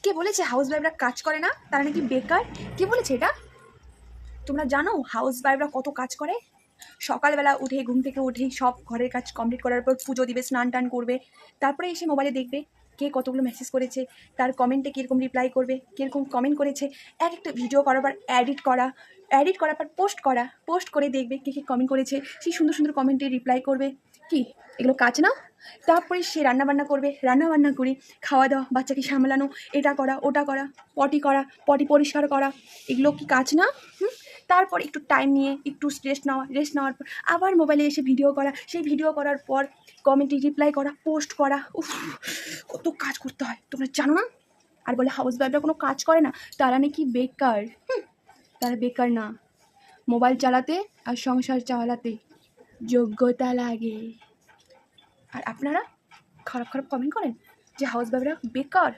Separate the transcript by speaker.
Speaker 1: কে বলেছে হাউস ওয়াইফরা কাজ করে না, তারা নাকি বেকার? কে বলেছে এটা? তোমরা জানো হাউস ওয়াইফরা কত কাজ করে? সকালবেলা উঠে ঘুম থেকে উঠেই সব ঘরের কাজ কমপ্লিট করার পর পুজো দিবে, স্নান টান করবে, তারপরে এসে মোবাইলে দেখবে কে কতগুলো মেসেজ করেছে, তার কমেন্টে কীরকম রিপ্লাই করবে, কীরকম কমেন্ট করেছে, এক একটা ভিডিও করার পর এডিট করার পর পোস্ট করে দেখবে কে কে কমেন্ট করেছে, সেই সুন্দর সুন্দর কমেন্টে রিপ্লাই করবে। কি এগুলো কাজ না? তারপরে সে রান্নাবান্না করবে, রান্নাবান্না করে খাওয়া দাওয়া, বাচ্চাকে সামলানো, এটা করা ওটা করা, পটি পরিষ্কার করা, এগুলো কি কাজ না? তারপর একটু টাইম নিয়ে একটু রেস্ট নেওয়ার পর আবার মোবাইলে এসে ভিডিও করা, সেই ভিডিও করার পর কমেন্টে রিপ্লাই করা, পোস্ট করা। উফ, কত কাজ করতে হয় তোমরা জানো না? আর বলে হাউস ওয়াইফরা কোনো কাজ করে না, তারা নাকি বেকার। তারা বেকার না, মোবাইল চালাতে আর সংসার চালাতে যোগ্যতা লাগে। আর আপনারা খারাপ খারাপ কমেন্ট করেন যে হাউস ওয়াইফরা বেকার।